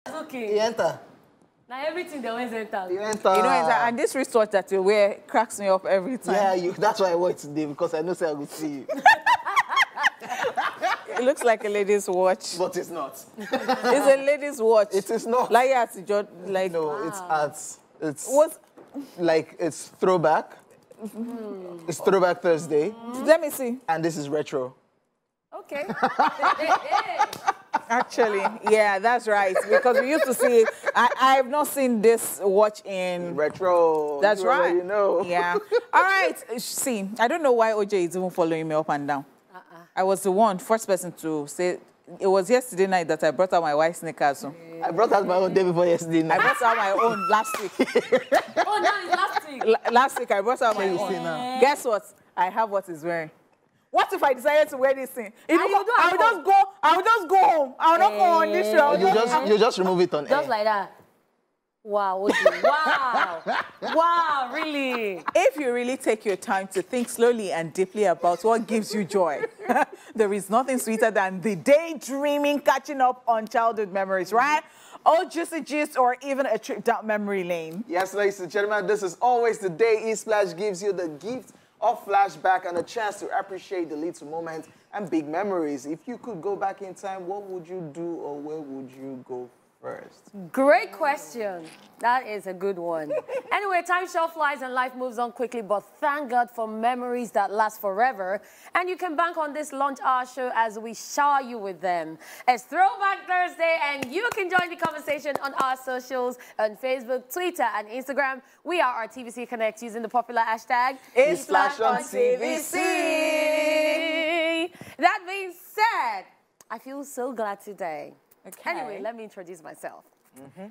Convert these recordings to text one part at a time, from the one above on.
It's okay. You enter. Now everything they always enter. You enter. You know, and this wristwatch that you wear cracks me up every time. Yeah, that's why I wore it today, because I know say I will see you. It looks like a lady's watch. But it's not. It's a lady's watch. It is not. Like, like no, wow. it's arts. It's what? Like, it's throwback. It's Throwback Thursday. Let me see. And this is retro. Okay. Actually, yeah, that's right. Because we used to see, I have not seen this watch in... Retro. That's right. You know. Yeah. All right. See, I don't know why OJ is even following me up and down. I was the first person to say, it was yesterday night that I brought out my white sneakers. So. I brought out my own day before yesterday night. I brought out my own last week. Oh, now it's last week. Last week, I brought out my own. Guess what? I have what is wearing. What if I decided to wear this thing? I will just go home. I will not go on this show. You just remove it on Just air. like that. Wow. Wow. Wow, really? If you really take your time to think slowly and deeply about what gives you joy, there is nothing sweeter than the daydreaming, catching up on childhood memories, right? Or just a gist or even a trip down memory lane. Yes, ladies and gentlemen, this is always the day eSplash gives you the gift of flashback and a chance to appreciate the little moments and big memories. If you could go back in time, what would you do or where would you go first? Great question. That is a good one. Anyway, time sure flies and life moves on quickly, but thank God for memories that last forever. And you can bank on this lunch hour show as we shower you with them. It's Throwback Thursday, and you can join the conversation on our socials on Facebook, Twitter, and Instagram. We are RTVC Connect using the popular hashtag eSplash on TVC. That being said, I feel so glad today. Okay. Anyway, let me introduce myself.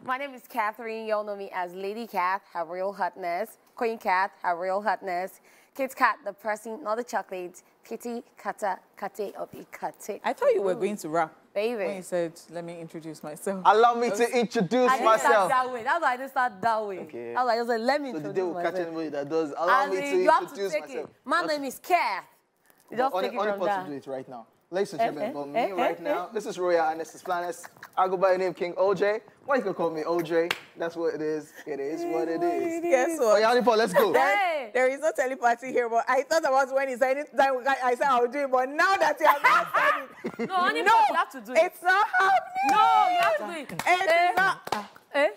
My name is Catherine. You all know me as Lady Cat, her real hotness. Queen Cat, her real hotness. Kit Kat, the person, not the chocolate. Kitty, Kata, Kate, Obi, Kate. I thought you were going to rap. Baby. When you said, let me introduce myself. Allow me to introduce I didn't start myself. that way. That's why I didn't start that way. Okay. I was like, let me So the introduce day will catch myself. anybody that does. Allow me to you have to introduce take myself. it. My name is Kath. You just take it Only from possible that. to do it right now. Ladies and gentlemen, but me right now, this is Royal and this is Planet. I go by the name King OJ. Why you gonna call me OJ? That's what it is. It is what it is. Guess what? Oyanipo, let's go. Hey. There is no telepathy here, but I thought about when he said it, I said I would do it, but now that you have not said it, No, honey, you have to do it. it's not happening. No, you have to do it. It's not. Eh?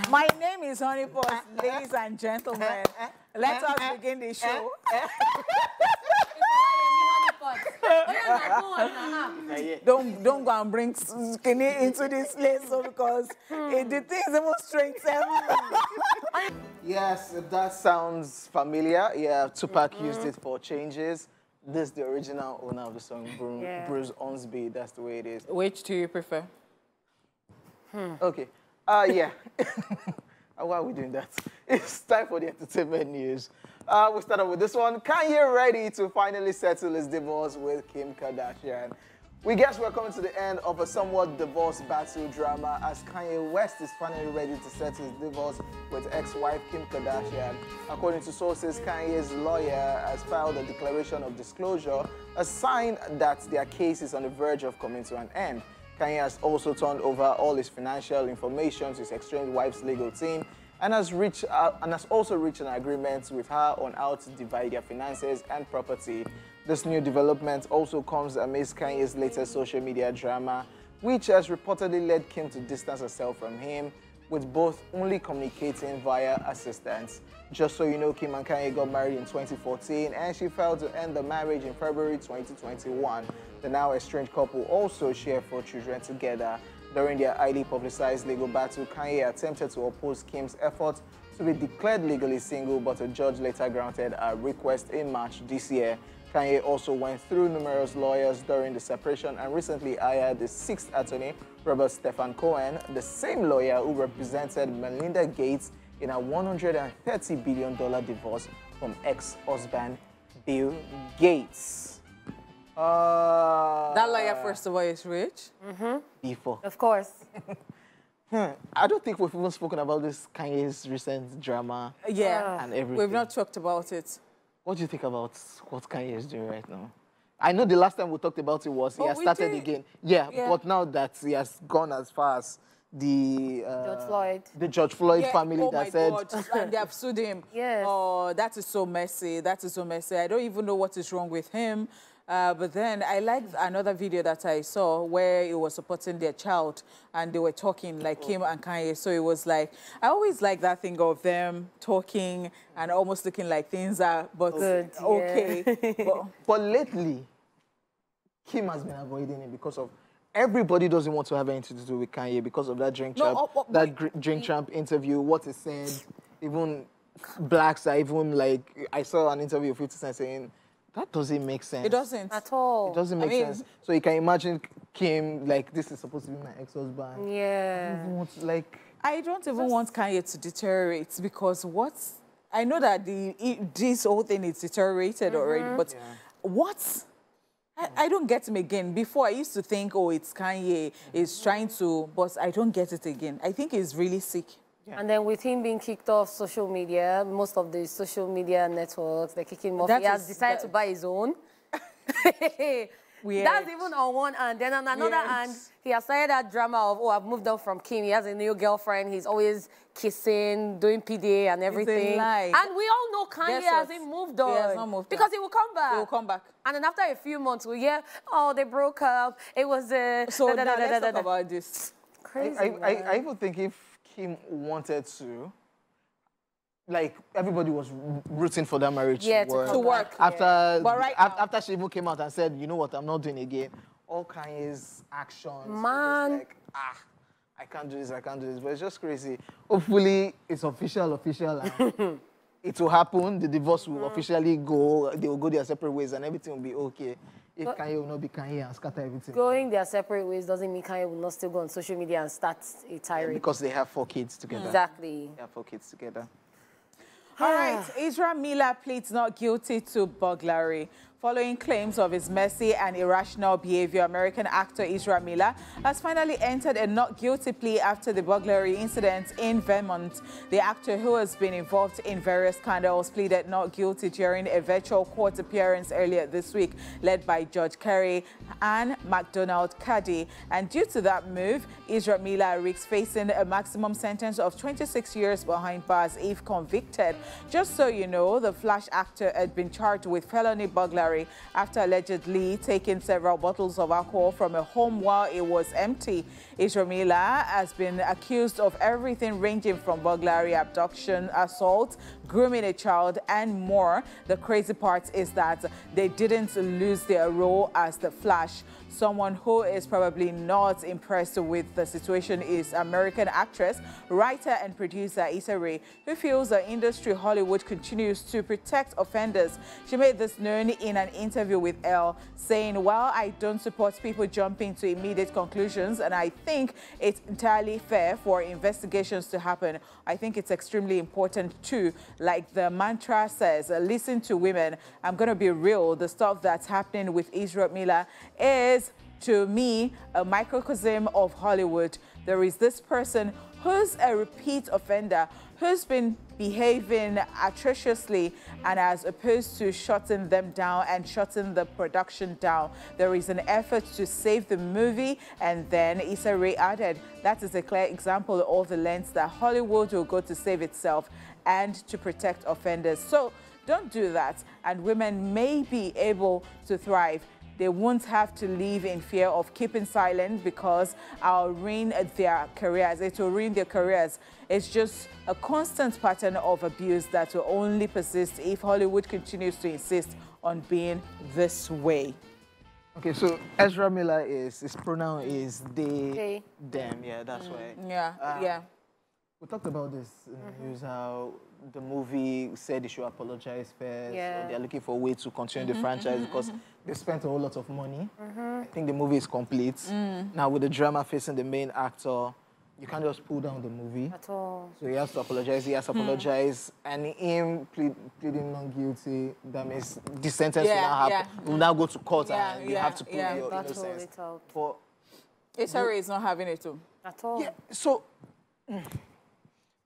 My name is Honeypot, ladies and gentlemen. Let us begin the show. Don't go and bring skinny into this place, so because the thing is almost strength. Yes, if that sounds familiar, yeah, Tupac used it for Changes. This is the original owner of the song, Bruce Onsby. That's the way it is. Which do you prefer? Okay. Yeah. Why are we doing that? It's time for the entertainment news. We start off with this one. Kanye ready to finally settle his divorce with Kim Kardashian. We guess we're coming to the end of a somewhat divorce battle drama as Kanye West is finally ready to settle his divorce with ex-wife Kim Kardashian. According to sources, Kanye's lawyer has filed a declaration of disclosure, a sign that their case is on the verge of coming to an end. Kanye has also turned over all his financial information to his estranged wife's legal team and has also reached an agreement with her on how to divide their finances and property. This new development also comes amidst Kanye's latest social media drama, which has reportedly led Kim to distance herself from him, with both only communicating via assistants. Just so you know, Kim and Kanye got married in 2014 and she failed to end the marriage in February 2021. The now estranged couple also share 4 children together. During their highly publicized legal battle, Kanye attempted to oppose Kim's efforts to be declared legally single, but a judge later granted a request in March this year. Kanye also went through numerous lawyers during the separation and recently hired the 6th attorney, Robert Stefan Cohen, the same lawyer who represented Melinda Gates in a $130 billion divorce from ex-husband Bill Gates. That lawyer, first of all, is rich. Before. Of course. I don't think we've even spoken about this Kanye's recent drama. Yeah, and everything. we've not talked about it. What do you think about what Kanye is doing right now? I know the last time we talked about it was he has started again. Yeah, but now that he has gone as far as the George Floyd family that said... God. And they have sued him. Yes. Oh, that is so messy. That is so messy. I don't even know what is wrong with him. But then I liked another video that I saw where it was supporting their child and they were talking like Kim and Kanye. So it was like, I always like that thing of them talking and almost looking like things are but good, okay. But lately, Kim has been avoiding it because of everybody doesn't want to have anything to do with Kanye because of that Drink Champ interview, what he said. Even blacks are even like, I saw an interview of 50 Cent saying, that doesn't make sense. It doesn't. At all. It doesn't make sense. So you can imagine Kim, like, this is supposed to be my ex-husband. Yeah. I don't even want Kanye to deteriorate because I know that this whole thing is deteriorated already, but what? I don't get him again. Before, I used to think, oh, it's Kanye, he's trying to, but I don't get it again. I think he's really sick. Yeah. And then with him being kicked off social media, most of the social media networks, they're kicking him off. He has decided to buy his own. That's even on one hand. Then on another hand, he has started that drama of, oh, I've moved on from Kim. He has a new girlfriend. He's always kissing, doing PDA and everything. And we all know Kanye hasn't moved on. He has not moved on. Because he will come back. He will come back. And then after a few months, we'll hear, oh, they broke up. It was So now let's talk about this. Crazy, I even think if Kim wanted to, like, everybody was rooting for that marriage to work. After she even came out and said, you know what, I'm not doing it again, all Kanye's actions, man, like, I can't do this, I can't do this. But it's just crazy. Hopefully, it's official, and it will happen. The divorce will officially go. They will go their separate ways, and everything will be okay. If Kanye will not be Kanye and scatter everything. Going their separate ways doesn't mean Kanye will not still go on social media and start a tirade. Because they have 4 kids together. Exactly. They have 4 kids together. All right, Ezra Miller pleads not guilty to burglary. Following claims of his messy and irrational behavior, American actor Ezra Miller has finally entered a not guilty plea after the burglary incident in Vermont. The actor, who has been involved in various scandals, pleaded not guilty during a virtual court appearance earlier this week, led by Judge Kerry and McDonald Cady. And due to that move, Ezra Miller risks facing a maximum sentence of 26 years behind bars if convicted. Just so you know, the Flash actor had been charged with felony burglary after allegedly taking several bottles of alcohol from a home while it was empty. Ezra Miller has been accused of everything ranging from burglary, abduction, assault, grooming a child, and more. The crazy part is that they didn't lose their role as the Flash. Someone who is probably not impressed with the situation is American actress, writer, and producer Issa Rae, who feels the industry Hollywood continues to protect offenders. She made this known in an interview with Elle, saying, "While I don't support people jumping to immediate conclusions, and I think it's entirely fair for investigations to happen, I think it's extremely important too. Like the mantra says, listen to women. I'm going to be real. The stuff that's happening with Ezra Miller is, to me, a microcosm of Hollywood. There is this person who's a repeat offender, who's been behaving atrociously, and as opposed to shutting them down and shutting the production down, there is an effort to save the movie." And then Issa Rae added, "That is a clear example of the lengths that Hollywood will go to save itself and to protect offenders. So don't do that, and women may be able to thrive. They won't have to live in fear of keeping silent because I'll ruin their careers. It will ruin their careers. It's just a constant pattern of abuse that will only persist if Hollywood continues to insist on being this way." Okay, so Ezra Miller his pronoun is they, them. Yeah, that's why. Yeah. We talked about this in the news, how the movie said they should apologize first. Yeah. Or they're looking for a way to continue the franchise because they spent a whole lot of money. I think the movie is complete. Now, with the drama facing the main actor, you can't just pull down the movie. At all. So he has to apologize. He has to apologize. And him pleading not guilty, that means the sentence will now happen. Will now go to court and you have to prove your innocence. But Issa Rae is not having it too. At all. Yeah, so...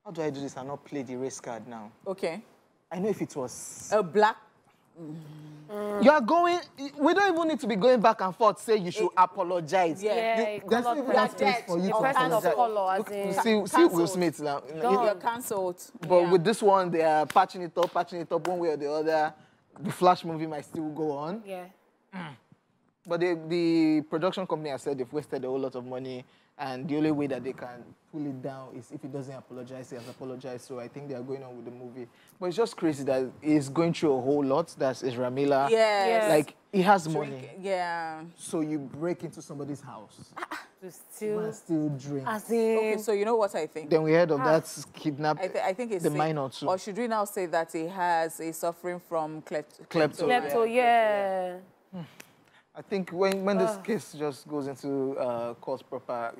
how do I do this and not play the race card now? Okay. I know if it was... A black... You are going, we don't even need to be going back and forth, say you should apologize. Yeah, There's color even that space for you to person of apologize. color, as in. See Will Smith now. You're cancelled. But with this one, they are patching it up one way or the other. The Flash movie might still go on. Yeah. But the production company has said they've wasted a whole lot of money, and the only way that they can pull it down is if he doesn't apologize, he has apologized. So I think they are going on with the movie. But it's just crazy that he's going through a whole lot. That's Ezra Miller. Yes. Like, he has money. Yeah. So you break into somebody's house. To still drink. As in. Okay, so you know what I think? Then we heard of that kidnap. I think it's the minor too. Or should we now say that he's suffering from klepto? Klepto, yeah. I think when this case just goes into court proper,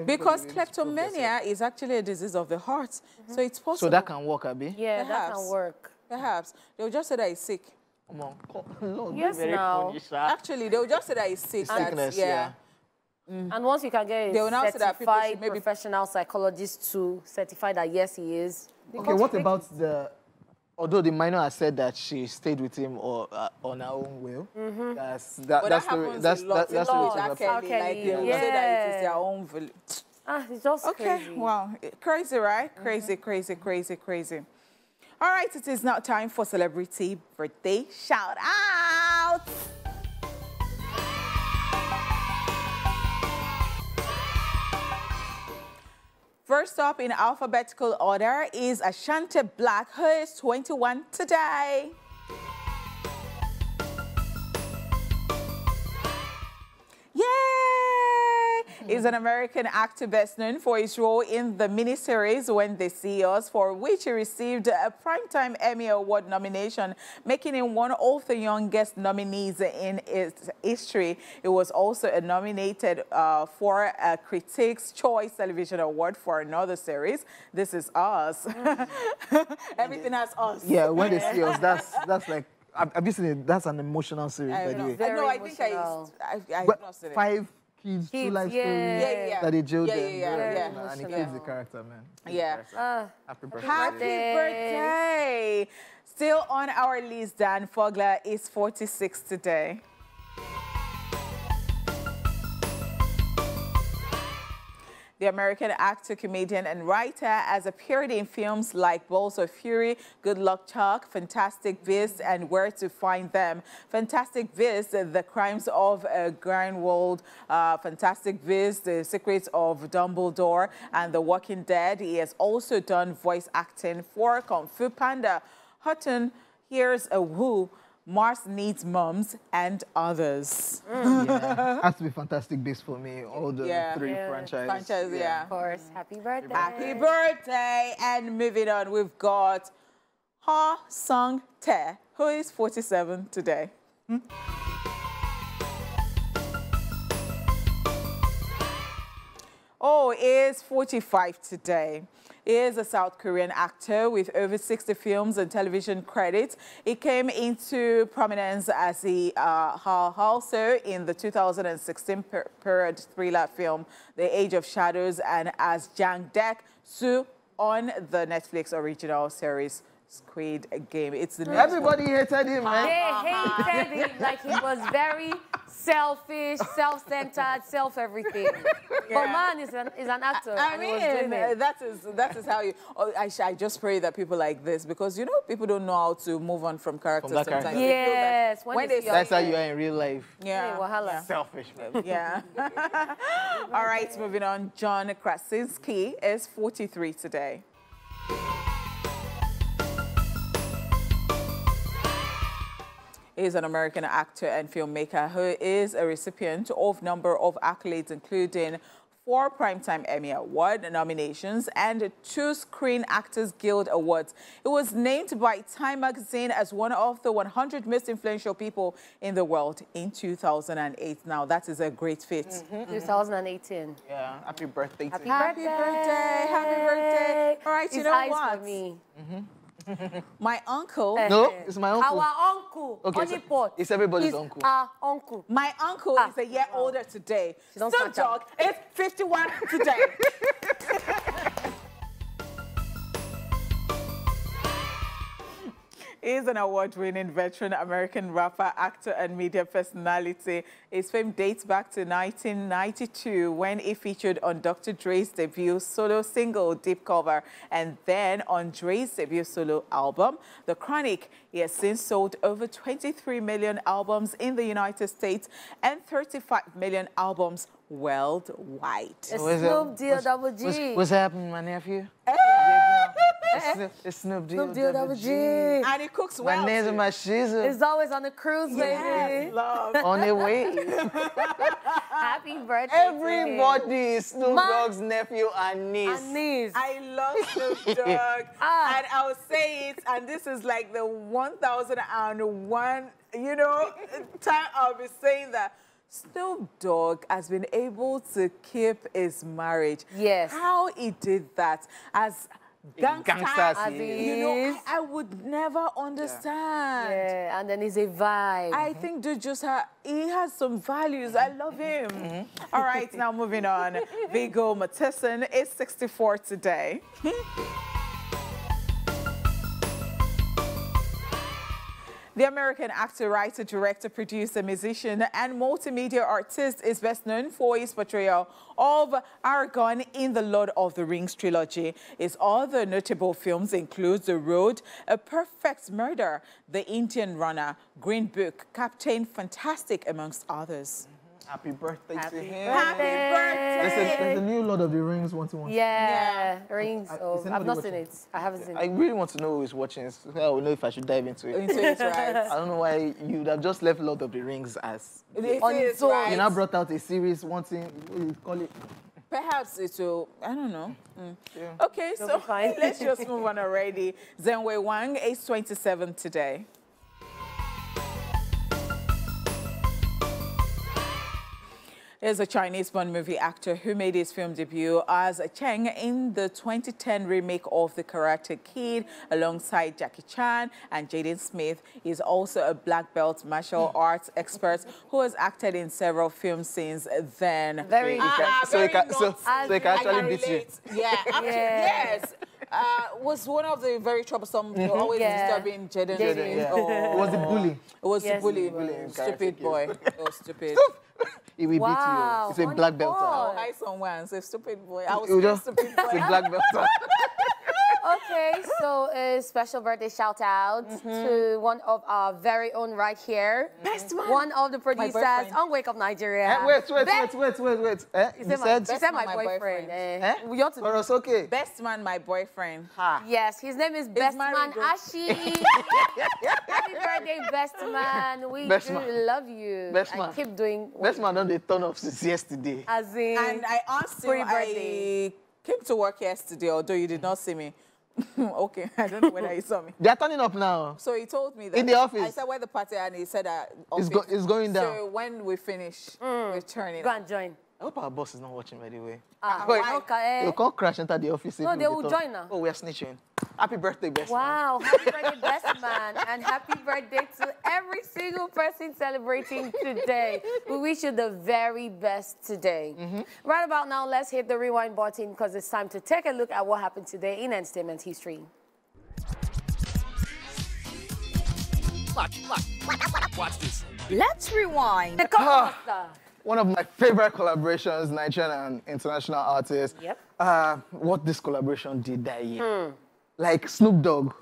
because kleptomania is actually a disease of the heart, so it's possible. So that can work, Abi? Yeah, that can work. Perhaps. They'll just say that he's sick. Come on. Lord, Yes, now. Actually, they'll just say that he's sick. Sickness, yeah. And once you can get They will now a say that people certified should maybe professional psychologist to certify that yes, he is. Okay, what about although the minor has said that she stayed with him or on her own will, that's the that happens a lot. That's Like they will say that it is their own village. It's just Okay, crazy. wow. Crazy, right? Crazy, crazy, crazy, crazy. All right, it is now time for celebrity birthday shout out. First up in alphabetical order is Ashanti Black, who is 21 today. Yay! Is an American actor best known for his role in the miniseries When They See Us, for which he received a Primetime Emmy Award nomination, making him one of the youngest nominees in its history. He was also nominated for a Critics' Choice Television Award for another series, This Is Us. Everything has us. Yeah, When They See Us, that's like, have you seen it? That's an emotional series, by the way. I think I've not seen it. 5 kids, 2 life stories that they jailed them. And he kills the character, man. Happy birthday. Happy birthday. Still on our list, Dan Fogler is 46 today. The American actor, comedian, and writer has appeared in films like Balls of Fury, Good Luck Chuck, Fantastic Beasts, and Where to Find Them. Fantastic Beasts, The Crimes of Grindelwald, Fantastic Beasts, The Secrets of Dumbledore, and The Walking Dead. He has also done voice acting for Kung Fu Panda, Hutton, Here's a Who, Mars Needs Mums, and others. Has to be Fantastic Beasts for me, all the 3 franchises. Of course. Happy birthday. Happy birthday. And moving on, we've got Ha Sung Tae, who is 47 today. Oh, he is 45 today. He is a South Korean actor with over 60 films and television credits. He came into prominence as the also in the 2016 period thriller film The Age of Shadows, and as Jang Dek-soo on the Netflix original series Squid Game. Everybody hated him, man. They hated him like he was very selfish, self-centered, self-everything. But man is an actor. I mean, that is how you. Oh, I just pray that people like this, because you know people don't know how to move on from characters sometimes. Character. Yes, that's how you are in real life. Yeah, selfish, man. Yeah. All right, moving on. John Krasinski is 43 today. Is an American actor and filmmaker who is a recipient of a number of accolades, including 4 Primetime Emmy Award nominations and 2 Screen Actors Guild Awards. It was named by Time magazine as one of the 100 most influential people in the world in 2008. Now, that is a great fit. 2018. Yeah, happy birthday to you. Happy birthday. Happy birthday. All right, you know what? For me. My uncle. No, it's my uncle. Our uncle. Okay, it's everybody's uncle. Our uncle. My uncle is a year older today. Still dog. It's 51 today. is an award-winning veteran American rapper, actor, and media personality. His fame dates back to 1992 when he featured on Dr. Dre's debut solo single, Deep Cover, and then on Dre's debut solo album, The Chronic. He has since sold over 23 million albums in the United States and 35 million albums worldwide. Snoop D-O-double-G. What's happening, my nephew? It's Snoop D-O-double-G. And he cooks well. My name's and my shizzle. It's always on the cruise, Yes, baby. love. On their way. Happy birthday. Everybody is Snoop Dogg's nephew and niece. I love Snoop Dogg. And I will say it, and this is like the 1001, you know, time I'll be saying that. Snoop Dogg has been able to keep his marriage. Yes. How he did that as Gangsters, you know, I would never understand. Yeah, and then he's a vibe. I think dude just he has some values. I love him. All right, now moving on. Viggo Mortensen is 64 today. The American actor, writer, director, producer, musician, and multimedia artist is best known for his portrayal of Aragorn in the Lord of the Rings trilogy. His other notable films include The Road, A Perfect Murder, The Indian Runner, Green Book, Captain Fantastic, amongst others. Happy birthday to him. Happy birthday! There's a new Lord of the Rings one-to-one. Yeah, Rings. Is I've not watching? seen it. I haven't seen I it. really want to know who's watching. So I will know if I should dive into it. Into it, right? I don't know why you'd have just left Lord of the Rings as... It On is, its own. right? You now brought out a series wanting, what do you call it? Perhaps it will, I don't know. Yeah. Okay, It'll so be fine. let's just move on already. Zhenwei Wang is 27 today. Is a Chinese-born movie actor who made his film debut as Cheng in the 2010 remake of The Karate Kid alongside Jackie Chan and Jaden Smith. He's also a black belt martial arts expert who has acted in several films since then. Very. So he can actually beat you. Yeah, actually, yes. Was one of the very troublesome, always disturbing Jaden Smith. Yeah. Oh. It was the bully. It was Yes, the bully. bullying Stupid character, boy. Oh, stupid. He will beat Wow, you. It's a black belt. wonderful. Hi, someone. Say stupid boy. I was It was a just- stupid It's a boy. black belt. Okay, so a special birthday shout out to one of our very own right here. Best man. One of the producers boyfriend. on Wake Up Nigeria. Wait. He You said said? my my boyfriend. boyfriend. We ought to For us, okay. Best man, my boyfriend. Ha. Yes, his name is Best Man married, though. Ashi. Happy birthday, Best Man. We Best do man. love you. Best and man. keep doing Best man done the turn up since yesterday. as in. And I asked him, Pre-birthday. I came to work yesterday, although you did not see me. Okay, I don't know whether you saw me. They're turning up now. So he told me that. In the office? I said, where the party? And he said, office. It's going down. So when we finish, we're turning. Go and join. I hope our boss is not watching, by the way. why? Okay. They'll come crash enter the office. No, if they we will talk. join now. Oh, we are snitching. Happy birthday, Best man. Wow, happy birthday, Best Man, and happy birthday to every single person celebrating today. We wish you the very best today. Right about now, let's hit the rewind button because it's time to take a look at what happened today in entertainment history. Watch this. Let's rewind. The Cockmaster. One of my favorite collaborations, Nigerian and international artists. Yep. What this collaboration did that year. Like Snoop Dogg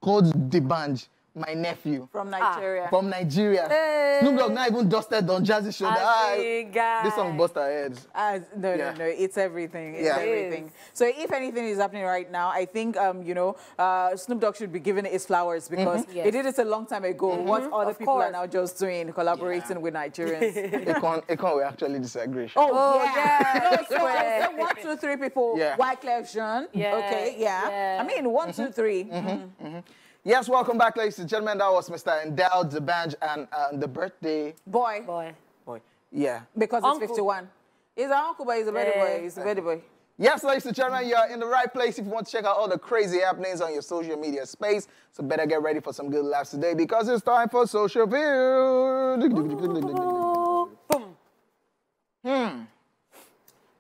called the band My Nephew. From Nigeria. From Nigeria. Hey. Snoop Dogg not even dusted on Jazzy's shoulder. Guy. This song bust our heads. No, Yeah. no, it's everything. It's Yeah. everything. So if anything is happening right now, I think, Snoop Dogg should be given his flowers because Yes. he did it a long time ago. What other Of people are course. now just doing, collaborating with Nigerians. Akon will actually disagree. Oh, yeah. No, so I said 1, 2, 3 people. Yeah. Wyclef Jean. Yeah. Okay, yeah. Yeah. I mean, 1, 2, 3. Yes, welcome back, ladies and gentlemen. That was Mr. Endowed Zabanj and the birthday Boy. Boy. boy. Yeah. Because Uncle. it's 51. He's an uncle, but he's a baby boy. He's a baby boy. Yes, ladies and gentlemen, you're in the right place if you want to check out all the crazy happenings on your social media space. So better get ready for some good laughs today because it's time for Social View. Boom.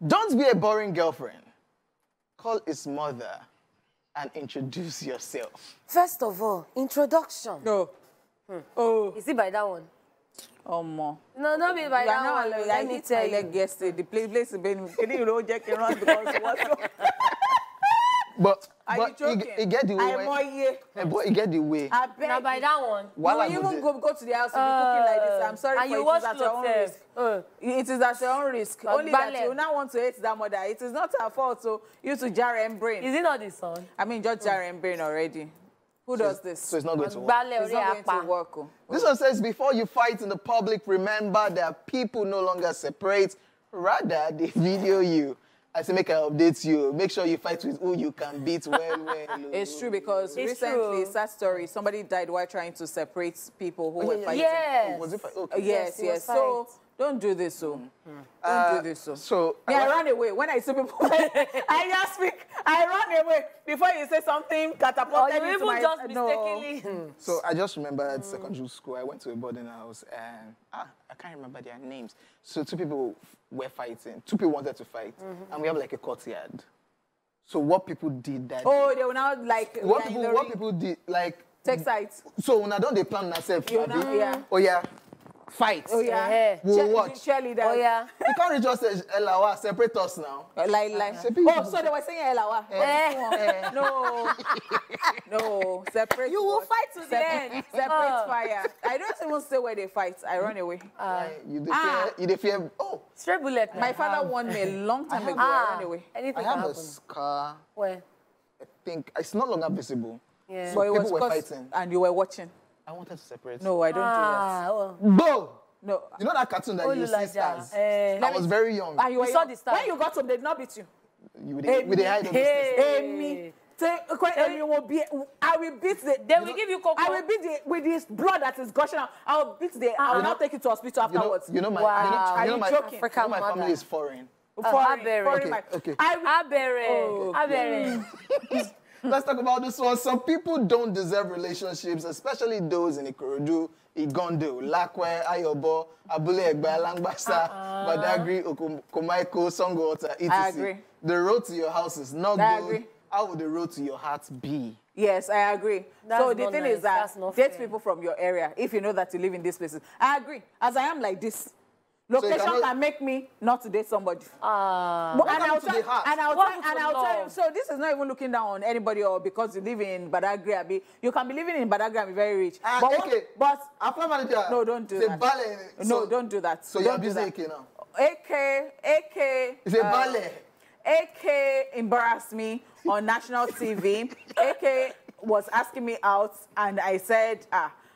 Don't be a boring girlfriend. Call his mother. and introduce yourself. First of all, introduction. No. Oh. Is it by that one? Oh, more. No, not be by that one. Let me tell you. Yesterday, the place is been, you know, Jack around because what's But it get the way. But it get the way. Now by that one. You even go to the house to be cooking like this. I'm sorry for it is at your own risk. It is at your own risk. Only that you now want to hate that mother. It is not her fault, so you to jar and brain. Is it not the son? I mean, just jar and brain already. Who does this? So it's not going to work. It's not going to work. This one says, before you fight in the public, remember that people no longer separate. Rather, they video you. I say, make I update you. Make sure you fight with who you can beat well. It's true because recently, sad story, somebody died while trying to separate people who were fighting. Yes. Was it okay. Yes. So don't do this, so. Don't do this, so. I run away. When I see people, I just speak. I run away before you say something catapulted into my... just mistakenly. So I just remember at secondary school, I went to a boarding house and I can't remember their names. So two people were fighting. Two people wanted to fight. And we have like a courtyard. So what people did that Oh, day, they were now like... What people did, like... Take sides. So when I don't, they plan themselves. Yeah. Oh yeah. Fight. Oh yeah. We'll watch. Cheerleaders. Oh yeah. You can't just say, Elawa, separate us now. Like. Oh, so they were saying Elawa. No. Separate. You will fight to the end. Separate fire. I don't even say where they fight. I run away. You fear. Oh. Straight bullet. My father warned me a long time ago. I ran away. Anything I have can a scar. Where? I think it's no longer visible. Yeah. So But it was people were because- fighting. And you were watching. I wanted to separate. No, I don't Well. Bo! No. You know that cartoon that you see stars? I was very young. And you saw the stars. When you got home, they did not beat you. With the hide of business. Amy. I will beat the... They will give you cocoa. I will beat the... With this blood that is gushing out, I will beat the... I will not take it to hospital afterwards. You know my joking? my family is foreign. Foreign. Okay. Abere. Let's talk about this one. Some people don't deserve relationships, especially those in Ikorodu, Igondo, Lakwe, Ayobo, Abule Egba, Langbasa, Badagry, Komaiko, Songwater, etc. I agree. The road to your house is not I good. agree. How would the road to your heart be? Yes, I agree. So the thing is that date people from your area if you know that you live in these places. I agree. As I am like this, location can make me not to date somebody. And I'll tell you, so this is not even looking down on anybody or because you live in Badagry, Abi. You can be living in Badagry and be very rich. But After manager, no, don't do that. No, don't do that. So you're busy AK now? AK. It's a ballet. AK embarrassed me on national TV. AK was asking me out, and I said,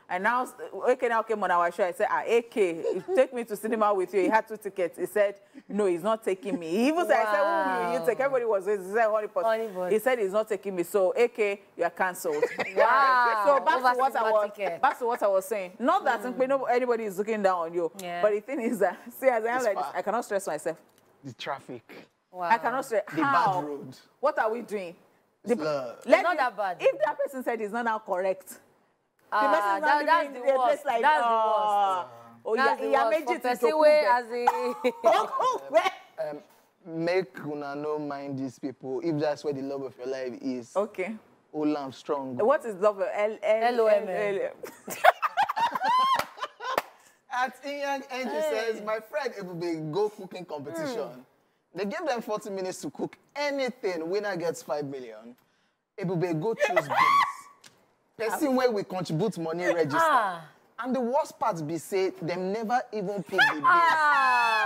and now AK now came on our show. I said, AK, take me to cinema with you. He had 2 tickets. He said, no, he's not taking me. He even said, I said, who will you take? Everybody was he said, Honeypot. He said he's not taking me. So AK, you are cancelled. Wow. So back to what I was saying. Not that anybody is looking down on you, but the thing is that see, as I am like this, I cannot stress myself. The traffic. Wow. I cannot stress. The bad road. What are we doing? It's not that bad. If that person said it's not now correct, that's the worst. Like, that's the worst. Oh, that's the worst. Make una no mind these people if that's where the love of your life is. Okay. Olam strong. What is love? LOM. At Inyang Angie says, my friend Ebube go cooking competition. They give them 40 minutes to cook anything. Winner gets 5 million. Ebube go choose beans. Person where we contribute money register. And the worst part be say them never even pick the beans.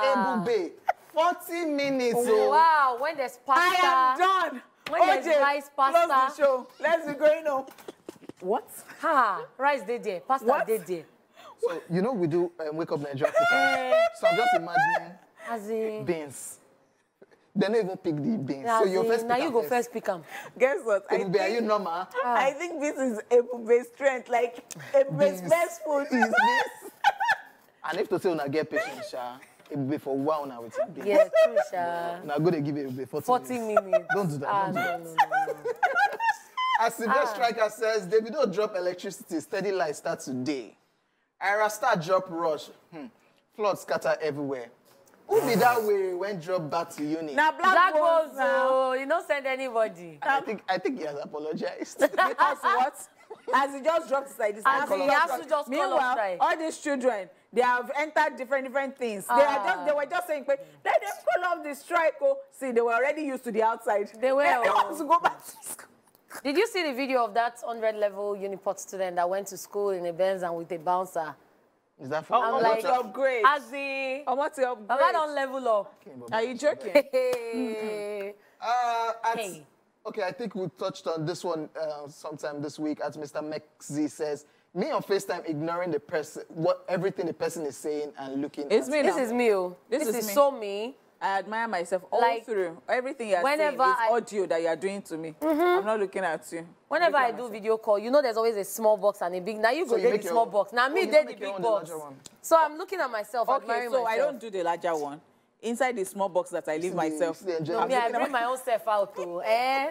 Ebube, 40 minutes. Wow, when there's pasta. I am done. When there's rice, pasta. Close the show. Let's be going on. What? Rice they there, pasta they there. So, you know we do Wake Up Nigeria. So I'm just imagining beans. They don't even pick the beans. So you first pick now you go first pick them. Guess what? Are you normal? I think this is Ebube's strength, like Ebube's best food. Is this? And if to say una get patience, Ebube for 1 hour with beans. Yeah, true, Sha. Now go to give Ebube 40 minutes. Don't do that. No. As the best striker says, Davido drop electricity, steady light start today. Ira start drop rush. Flood scatter everywhere. Who be that way when drop back to uni? Now black bones now. You not send anybody. I think he has apologized. Because what? As he just dropped aside, this As he has to just call off strike. all these children, they have entered different things. They were just saying, let them call off the strike. Oh, see, they were already used to the outside. They were. They want to go back to school. Did you see the video of that 100-level Uniport student that went to school in a Benz and with a bouncer? Is that for I'm like, upgrade. As the... I want to upgrade. I don't level up. Are you joking? Hey. Okay, I think we touched on this one sometime this week as Mr. Mexi says, me on FaceTime ignoring the person, everything the person is saying and looking It's at me This now. is me. Oh. This is me. so me. I admire myself all Like, through. Everything you're saying is audio that you're doing to me. I'm not looking at you. Whenever I do video call, you know there's always a small box and a big. Now you go get the small box. Now me did the big box. So I'm looking at myself, admiring so myself. I don't do the larger one. Inside the small box that I leave myself. No, me, I bring my own self out too.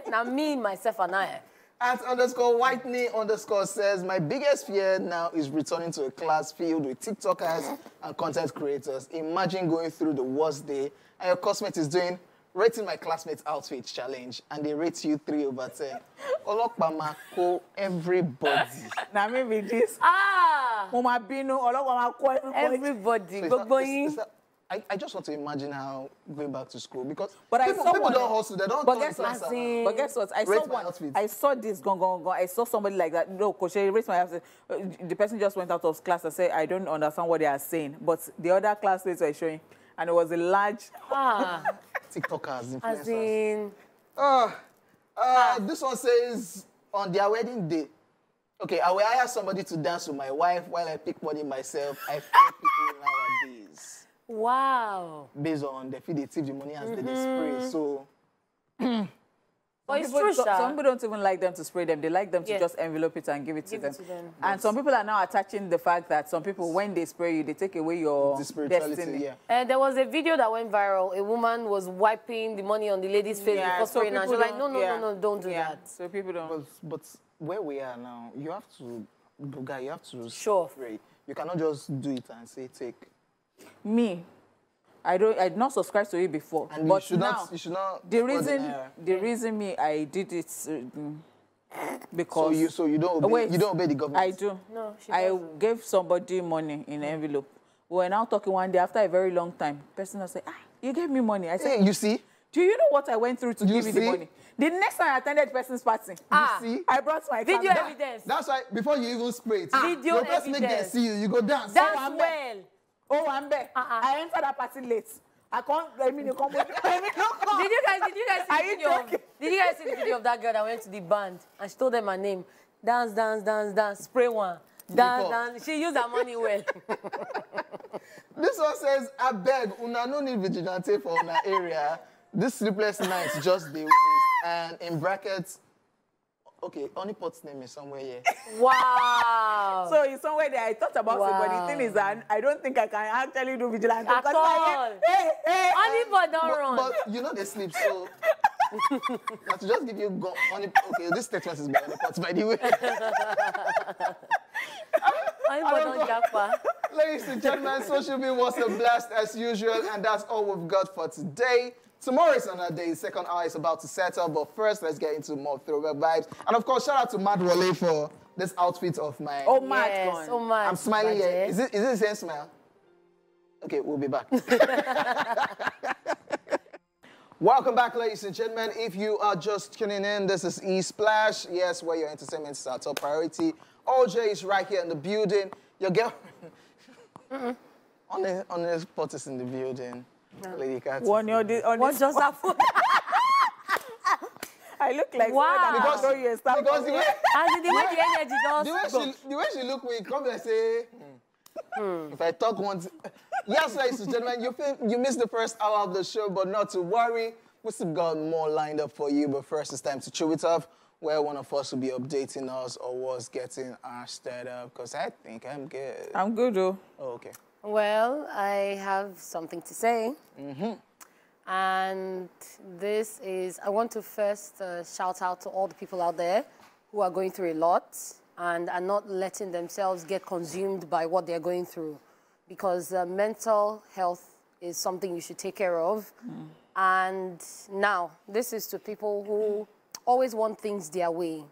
Now me, myself, and I. @_Whitney_ says, my biggest fear now is returning to a class filled with TikTokers and content creators. Imagine going through the worst day and your classmate is doing rating my classmates' outfit challenge and they rate you 3/10. Olokpamako, everybody. Now maybe this. Mama Bino, everybody. I just want to imagine how going back to school because people don't hustle, they don't. But guess what? I saw this gong. I saw somebody like that. No, Coach, raised my hand. The person just went out of class and said, I don't understand what they are saying. But the other classmates were showing, and it was a large TikTokers, influencers. As in... This one says, on their wedding day, okay, I will hire somebody to dance with my wife while I pick money myself. I fear people nowadays. Wow. Based on the fee they tip the money as they spray. So but it's true, some people don't even like them to spray them. They like them to just envelope it and give it to them. And some people are now attaching the fact that some people, when they spray you, they take away your destiny. And there was a video that went viral. A woman was wiping the money on the lady's face before spraying, and she was like, no, don't do that. So people don't. But where we are now, you have to spray. You cannot just do it and say take. Me, I'd not subscribed to it before. And but you now, should not the reason I did it because so you don't obey, you don't obey the government. I do. No, I gave somebody money in an envelope. We were now talking one day after a very long time. Person will say, you gave me money. I said, hey, you see? Do you know what I went through to give you the money? The next time I attended the person's party, you see? I brought my video evidence. That's why before you even spray it, video your first make them see you go dance. Dance well. Oh, I'm there. I entered that party late. I can't. I mean, you come with me. Did you guys see the video of that girl that went to the band and she told them her name? Dance, spray one. Dance. She used her money well. This one says, I beg, una no need vigilante for una area. This sleepless nights just the waste. And in brackets, okay, Honeypot's name is somewhere here. Wow. So it's somewhere there. I thought about it, but the thing is that I don't think I can actually do vigilante. At all. Honeypot don't run. But you know they sleep, so... to just give you okay, this statement is by Honeypot, by the way. Ladies and gentlemen, social media was a blast as usual, and that's all we've got for today. Tomorrow is another day. The second hour is about to settle, but first, let's get into more throwback vibes. And of course, shout out to Mad Wale for this outfit of mine. Oh, Mad. Yes, oh, Mad. I'm smiling here. Is it the same smile? Okay, we'll be back. Welcome back, ladies and gentlemen. If you are just tuning in, this is E-Splash. Yes, where your entertainment is our top priority. OJ is right here in the building. Your girlfriend on the spot is in the building. No. Lady Cat. What just happened? I look like because the way the energy does. The way she look when you come and say, if I talk once. Yes, ladies and gentlemen, you missed the first hour of the show, but not to worry. We still got more lined up for you, but first it's time to chew it off, where one of us will be updating us or was getting our stirred up, because I think I'm good. I'm good, though. Oh, okay. Well, I have something to say. And this is, I want to first shout out to all the people out there who are going through a lot and are not letting themselves get consumed by what they're going through. Because mental health is something you should take care of. And now, this is to people who always want things their way.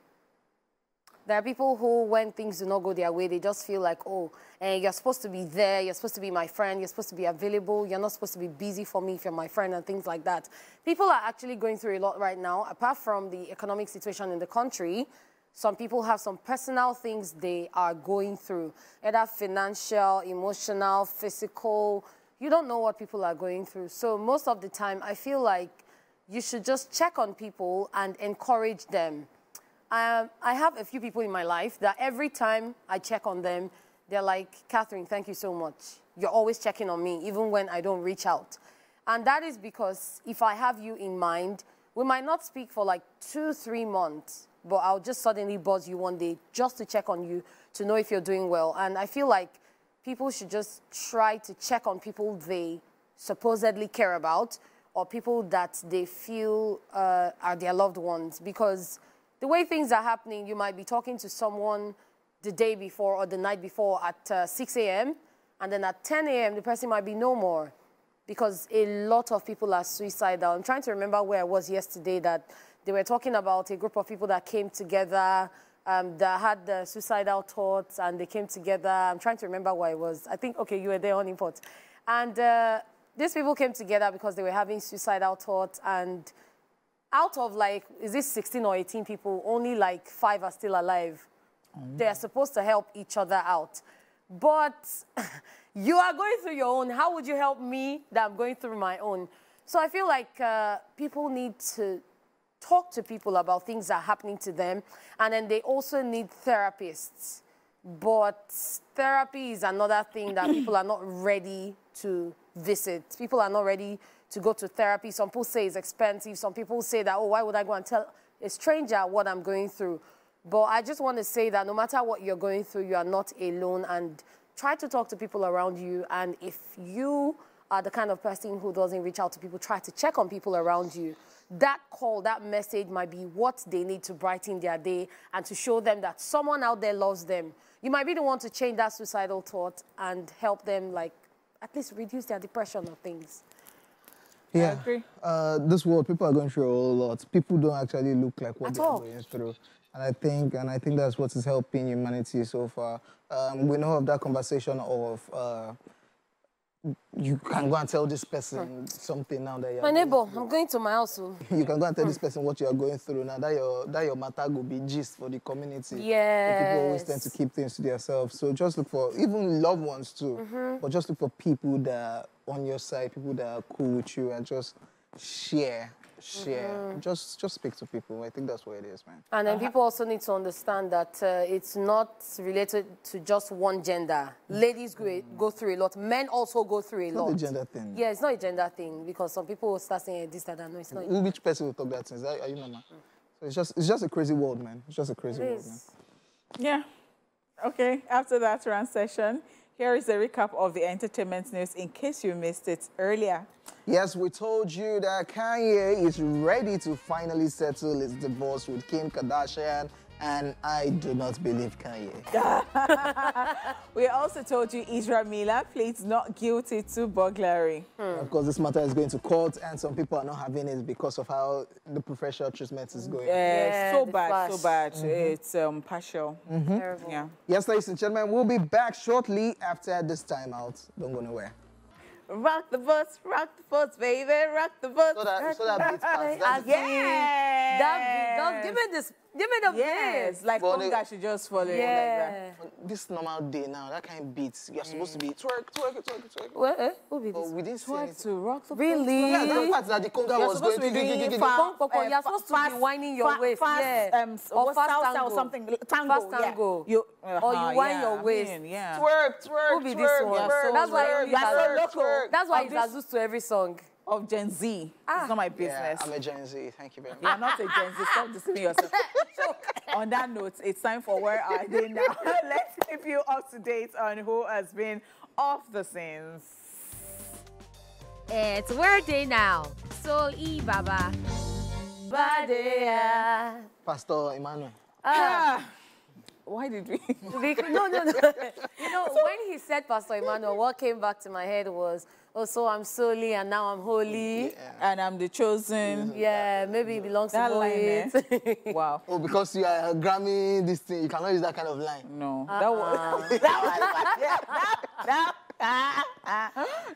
There are people who, when things do not go their way, they just feel like, oh, you're supposed to be there, you're supposed to be my friend, you're supposed to be available, you're not supposed to be busy for me if you're my friend and things like that. People are actually going through a lot right now. Apart from the economic situation in the country, some people have some personal things they are going through, either financial, emotional, physical. You don't know what people are going through. So most of the time, I feel like you should just check on people and encourage them. I have a few people in my life that every time I check on them, they're like, Catherine, thank you so much. You're always checking on me, even when I don't reach out. And that is because if I have you in mind, we might not speak for like 2-3 months, but I'll just suddenly buzz you one day just to check on you, to know if you're doing well. And I feel like people should just try to check on people they supposedly care about, or people that they feel are their loved ones, because the way things are happening, you might be talking to someone the day before or the night before at 6 a.m., and then at 10 a.m., the person might be no more, because a lot of people are suicidal. I'm trying to remember where I was yesterday that they were talking about a group of people that came together, that had the suicidal thoughts, and they came together. I'm trying to remember where I was. I think, okay, you were there on import. And these people came together because they were having suicidal thoughts, and out of like, is this 16 or 18 people, only like 5 are still alive. They are supposed to help each other out. But you are going through your own. How would you help me that I'm going through my own? So I feel like people need to talk to people about things that are happening to them. And then they also need therapists. But therapy is another thing that people are not ready to visit. People are not ready to go to therapy. Some people say it's expensive. Some people say that, oh, why would I go and tell a stranger what I'm going through? But I just want to say that no matter what you're going through, you are not alone, and try to talk to people around you. And if you are the kind of person who doesn't reach out to people, try to check on people around you. That call, that message might be what they need to brighten their day and to show them that someone out there loves them. You might be the one to change that suicidal thought and help them, like, at least reduce their depression or things. Yeah, I agree. This world, people are going through a whole lot. People don't actually look like what they're going through. And I think that's what is helping humanity so far. We know of that conversation of you can go and tell this person something now that you're my neighbor, I'm going to my house. You can go and tell this person what you are going through now. That your matter will be gist for the community. Yes. People always tend to keep things to themselves. So just look for, even loved ones too, but just look for people that are on your side, people that are cool with you, and just share. Just speak to people. I think that's what it is, man. And then people also need to understand that it's not related to just one gender. Ladies go through a lot. Men also go through a lot. It's not a gender thing. Yeah, it's not a gender thing, because some people will start saying this, that, no, it's not. Which person will talk that thing? Are you normal? So it's just a crazy world, man. It's just a crazy world, man. Yeah. Okay, after that round session, here is a recap of the entertainment news in case you missed it earlier. Yes, we told you that Kanye is ready to finally settle his divorce with Kim Kardashian, and I do not believe Kanye. We also told you Israel Miller pleads not guilty to burglary. Of course, this matter is going to court, and some people are not having it because of how the professional treatment is going. Yeah, so bad. It's partial. Terrible. Yeah. Yes, ladies and gentlemen, we'll be back shortly after this time out. Don't go nowhere. Rock the boat, baby, rock the boat. So that beat pass. Yeah. That beat, just give me the yes, like Fogler should just follow it like that. This normal day now, that kind of beats, you're supposed to be twerk. What? Who be But this? we didn't see Twerk anything. to rock the boat. Really? Yeah, that part that the conga You're was supposed going to be doing you're supposed to be winding your waist. Fast, or fast salsa tango. or something. Tango, Fast tango. Yeah. Or you wind your waist. Yeah. Twerk. Who be this one? That's why You're so local. That's why it's Azus to every song. Of Gen Z. It's not my business. Yeah, I'm a Gen Z. Thank you very much. You're not a Gen Z. Stop deceiving yourself. So, on that note, it's time for Where Are They Now? Let's keep you up to date on who has been off the scenes. It's Where Are They Now? Soul E Baba. Badea. Pastor Emmanuel. Why did we? No. You know, when he said Pastor Emmanuel, what came back to my head was, oh, so I'm solely and now I'm holy. Yeah. And I'm the chosen. Yeah, maybe it belongs That to line, Moit. Wow. Oh, because you are Grammy, this thing, you cannot use that kind of line. No, that was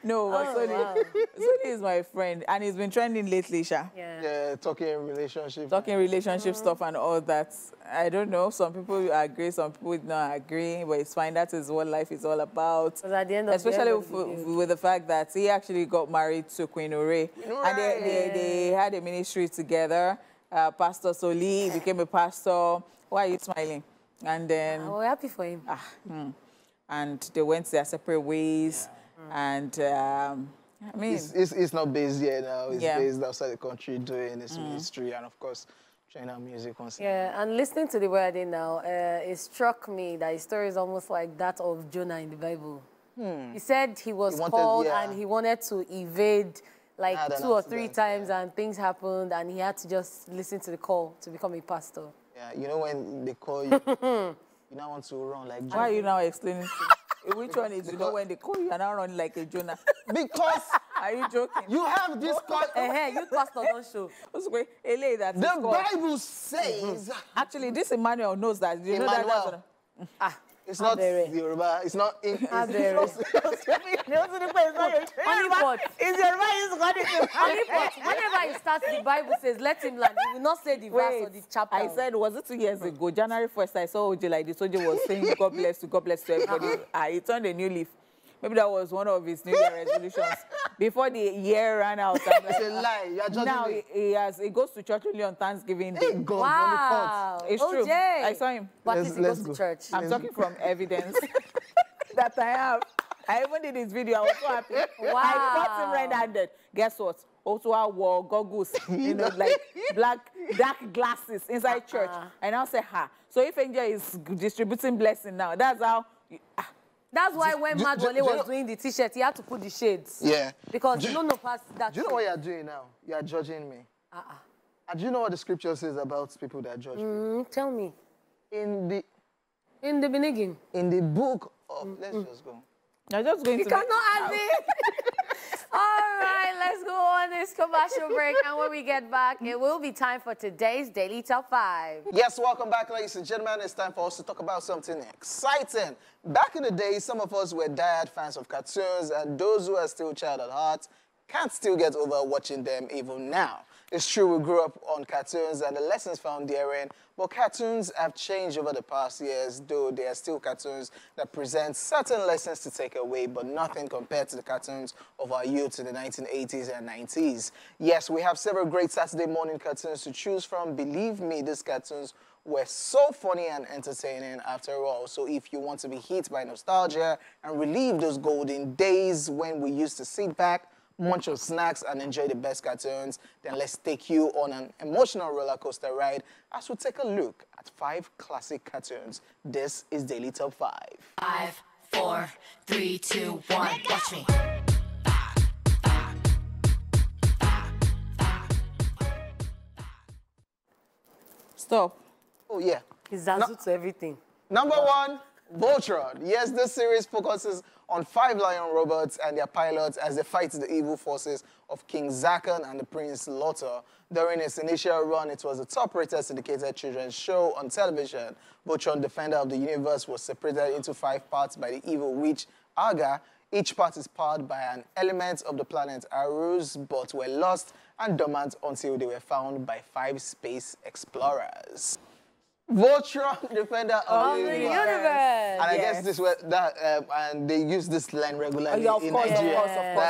no, but Soli is my friend, and he's been trending lately, Sha. Yeah, talking relationship. Talking relationship stuff and all that. I don't know. Some people agree, some people don't agree, but it's fine. That is what life is all about. At the end of especially with the fact that he actually got married to Queen Ore, and they had a ministry together. Pastor Soli became a pastor. Why are you smiling? And then we're happy for him. And they went their separate ways. And I mean, it's not based here now. It's based outside the country doing his ministry and of course trying out music once. Yeah, and listening to the wording now, it struck me that his story is almost like that of Jonah in the Bible. He said he was called and he wanted to evade like 2 or 3 times and things happened and he had to just listen to the call to become a pastor. Yeah, you know when they call you, you now want to run like Jonah. Why are you now explaining? Which one is, you know, when they call you and now run like a Jonah? Because are you joking? you have this you pastor don't show. The Bible says. Actually, this Emmanuel knows that. You know that. It's not Yoruba. It's not English. Whenever he starts, the Bible says, let him land. He will not say the verse or the chapter. I said, was it 2 years ago? January 1st, I saw OJ like this. OJ was saying, God bless to everybody. He turned a new leaf. Maybe that was one of his New Year resolutions. Before the year ran out. It's a lie. You're judging now me. He goes to church only on Thanksgiving Day. Wow. It's true. I saw him. But he goes to church. I'm talking from evidence that I have. I even did this video. I was so happy. Wow. I caught him red-handed. Guess what? Also, I wore goggles, you know, like dark glasses inside church. And I'll say, So if Angel is distributing blessing now, that's how... That's why when Madwale was doing the T-shirt, he had to put the shades. Yeah. Because you don't know past that. Do you know what you're doing now? You're judging me. And do you know what the scripture says about people that judge me? Tell me. In the beginning. In the book of... Let's just go. You're just going to... You cannot add it. All right, let's go on this commercial break. And when we get back, it will be time for today's Daily Top 5. Yes, welcome back, ladies and gentlemen. It's time for us to talk about something exciting. Back in the day, some of us were diehard fans of cartoons, and those who are still child at heart can't still get over watching them even now. It's true we grew up on cartoons and the lessons found therein, but cartoons have changed over the past years, though they are still cartoons that present certain lessons to take away, but nothing compared to the cartoons of our youth in the 1980s and 90s. Yes, we have several great Saturday morning cartoons to choose from. Believe me, these cartoons were so funny and entertaining after all. So if you want to be hit by nostalgia and relive those golden days when we used to sit back, munch your snacks and enjoy the best cartoons, then let's take you on an emotional roller coaster ride as we take a look at 5 classic cartoons. This is Daily Top 5. 5, 4, 3, 2, 1, watch me. Stop. Oh yeah. It's Zazu to everything. Number 1, Voltron. Yes, this series focuses on 5 lion robots and their pilots as they fight the evil forces of King Zakan and the Prince Lothar. During its initial run, it was the top-rated syndicated children's show on television. Voltron, Defender of the Universe, was separated into 5 parts by the evil witch Aga. Each part is powered by an element of the planet Arus, but were lost and dormant until they were found by 5 space explorers. Voltron, Defender of the Universe. And I guess this was that, and they use this line regularly of in course, Nigeria.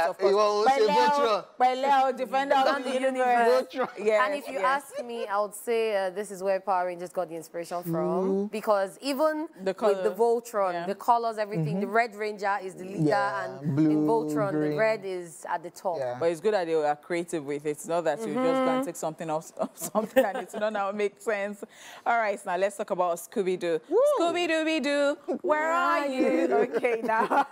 Of course. You will say Voltron. Defender of the Universe. Yeah, and if you ask me, I would say this is where Power Rangers got the inspiration from. Because even with the Voltron, the colors, everything, the Red Ranger is the leader, and blue, in Voltron, green. the red is at the top. Yeah. But it's good that they are creative with it. It's not that you just go and take something off something and it's not now make sense. All right. first. Now let's talk about Scooby-Doo. Scooby-Dooby-Doo, where are you? Okay, now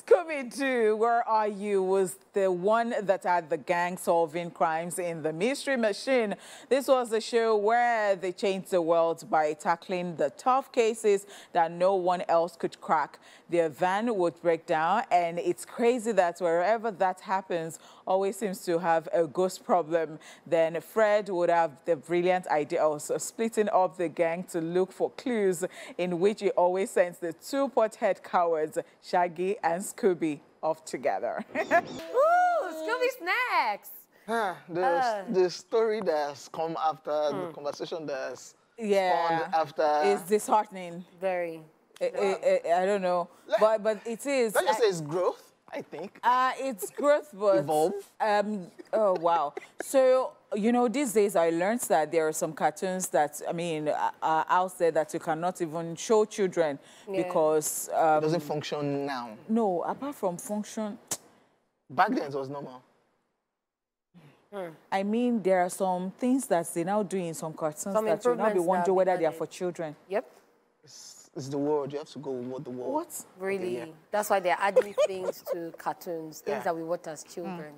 Scooby-Doo, where are you was the one that had the gang solving crimes in the Mystery Machine. This was a show where they changed the world by tackling the tough cases that no one else could crack. Their van would break down, and it's crazy that wherever that happens, always seems to have a ghost problem. Then Fred would have the brilliant idea of splitting up the gang to look for clues, in which he always sends the two pothead cowards, Shaggy and Scooby, off together. Ooh, Scooby Snacks. The story that's come after, the conversation that's spawned after. It's disheartening. Very. I don't know, but it is. Let's just say it's growth, I think. It's growth, but Evolve. Oh wow! So you know, these days I learned that there are some cartoons that are out there that you cannot even show children because it doesn't function now. No, apart from function. Back then it was normal. I mean, there are some things that they now do in some cartoons that you now be wondering whether they are for children. Yep. It's the world. You have to go with what the world. What? Really? Yeah. That's why they're adding things to cartoons, things that we watch as children.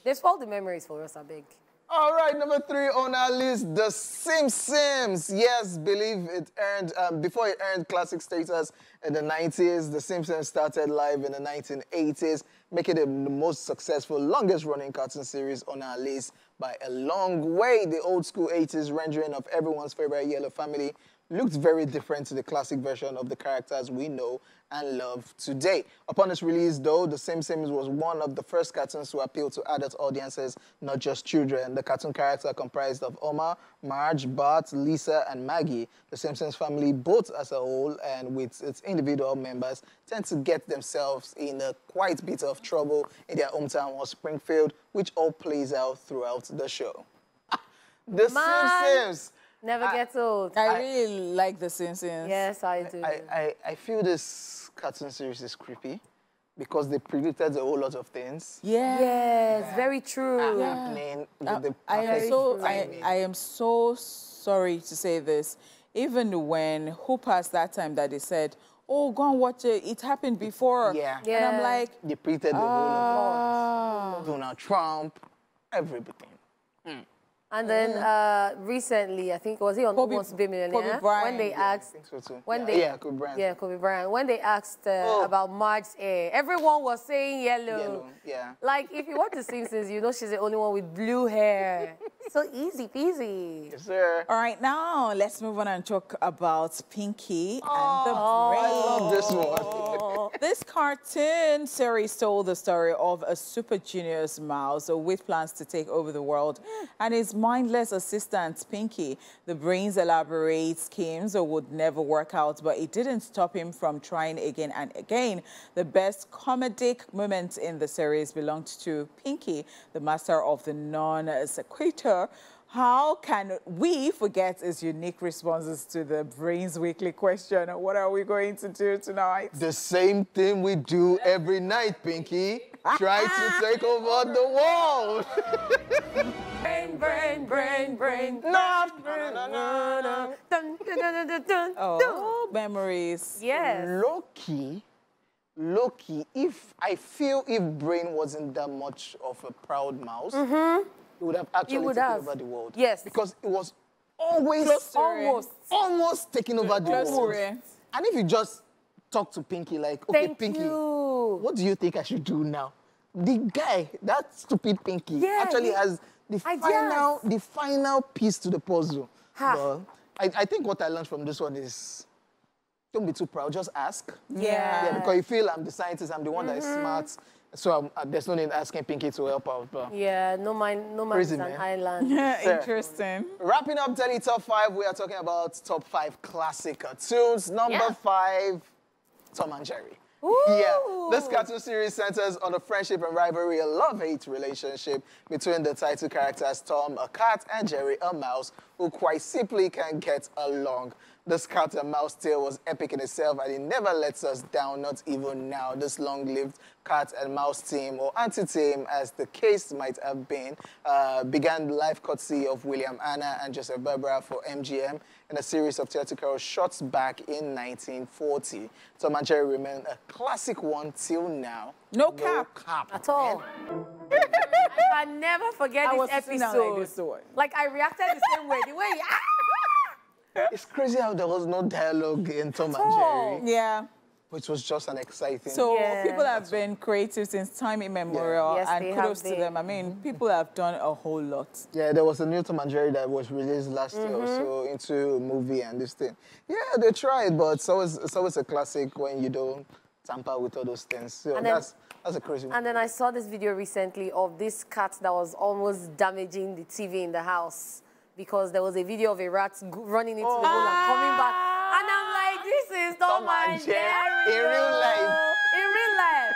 They spoil the memories for us, I beg. All right, number 3 on our list, The Simpsons. Yes, believe it earned, before it earned classic status in the 90s, The Simpsons started live in the 1980s, making it the most successful, longest-running cartoon series on our list by a long way. The old-school 80s rendering of everyone's favorite yellow family looked very different to the classic version of the characters we know and love today. Upon its release, though, The Simpsons was one of the first cartoons to appeal to adult audiences, not just children. The cartoon character comprised of Homer, Marge, Bart, Lisa, and Maggie. The Simpsons family, both as a whole and with its individual members, tend to get themselves in a quite bit of trouble in their hometown of Springfield, which all plays out throughout the show. The Simpsons! Never gets old. I really like The Simpsons. Yes, I do. I feel this cartoon series is creepy because they predicted a whole lot of things. Yeah. Yes, very true. Happening with the I perfect am so sorry to say this. Even when who passed that time that they said, oh, go and watch it. It happened before. Yeah. And I'm like, They predicted the whole of Donald Trump, everything. And then recently, I think, was he on Who Wants to Be a Millionaire? Kobe Bryant. When they asked, I think so too. when Kobe Bryant. Yeah, Kobe Bryant. When they asked about Marge's hair, everyone was saying yellow. Yellow, yeah. Like, if you watch The Simpsons, you know she's the only one with blue hair. So easy peasy. Yes, sir. all right, now let's move on and talk about Pinky and the I Brain. love this one. This cartoon series told the story of a super genius mouse with plans to take over the world and his mindless assistant, Pinky. The Brain's elaborate schemes would never work out, but it didn't stop him from trying again and again. The best comedic moment in the series belonged to Pinky, the master of the non-sequitur. How can we forget his unique responses to the Brain's weekly question? What are we going to do tonight? The same thing we do every night, Pinky. Try to take over the world. Brain. Oh, memories. Yes. Low-key, if Brain wasn't that much of a proud mouse, he would have actually taken over the world. Yes. Because it was always almost taking over the world. And if you just talk to Pinky like, okay, Thank Pinky, you. what do you think I should do now? The guy, that stupid Pinky, actually has the final piece to the puzzle. But I think what I learned from this one is, don't be too proud, just ask. Yeah. Because you feel I'm the scientist, I'm the one that is smart. So there's no need asking Pinky to help out. But Yeah, no man is an island. Interesting. wrapping up Daily Top 5, we are talking about Top 5 classic cartoons. Number 5, Tom and Jerry. Yeah, this cartoon series centers on a friendship and rivalry, a love-hate relationship between the title characters Tom, a cat, and Jerry, a mouse, who quite simply can't get along. This cat and mouse tale was epic in itself, and it never lets us down, not even now. This long-lived cat and mouse team, or anti-team, as the case might have been, began life courtesy of William Anna and Joseph Barbara for MGM in a series of theatrical shots back in 1940. Tom and Jerry remain a classic one till now. No cap. At all. I can never forget this episode. Like, I reacted the same way. The way It's crazy how there was no dialogue in Tom and Jerry. Yeah. Which was just an exciting... So people have been creative since time immemorial, Yes, and kudos to been. them. I mean, people have done a whole lot. Yeah, there was a new Tom and Jerry that was released last year or so into a movie and this thing. Yeah, they tried, but it's always a classic when you don't tamper with all those things. So that's a crazy one. And then I saw this video recently of this cat that was almost damaging the TV in the house because there was a video of a rat running into the hole and coming back. And I'm like, this is Tom and Jerry. In real life. In real life.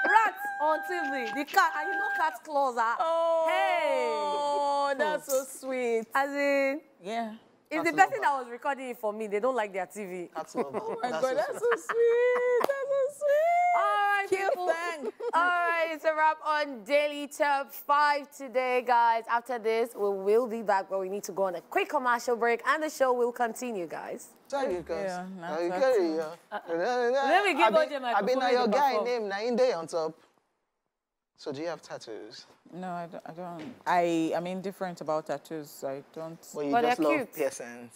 Rats on TV. The cat, and you know cat's claws are. Oh, that's so sweet. As in, Yeah. it's the person that was recording it for me. They don't like their TV. That's lovely. Oh my God, that's so sweet. That's so sweet. All right, Cute people. thing. All right, it's a wrap on Daily Top 5 today, guys. After this, we will be back, but we need to go on a quick commercial break, and the show will continue, guys. Sorry, because Yeah, let me give OJ my I've been performance your to guy perform. named Nine Day on top. So do you have tattoos? No, I don't. I am indifferent about tattoos. I don't. Well, you But just they're love cute. piercings.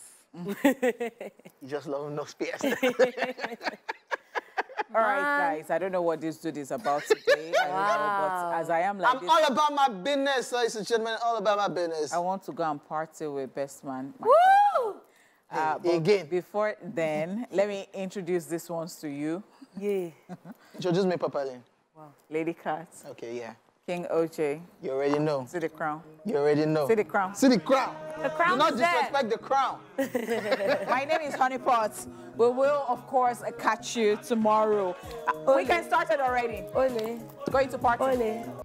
You just love nose piercings. All right, guys. I don't know what this dude is about today. I don't know, but as I am like I'm this, all about my business, ladies and gentlemen. All about my business. I want to go and party with best man. Woo! But Again. before then, let me introduce these ones to you. Yeah. Introduce me properly. Lady Cat, Okay, yeah. King OJ, You already know. see the crown. You already know. See the crown. See the crown. The crown Do not is there. disrespect the crown. My name is Honeypot. We will, of course, catch you tomorrow. Weekend started already. Ole. Going to party. Ole.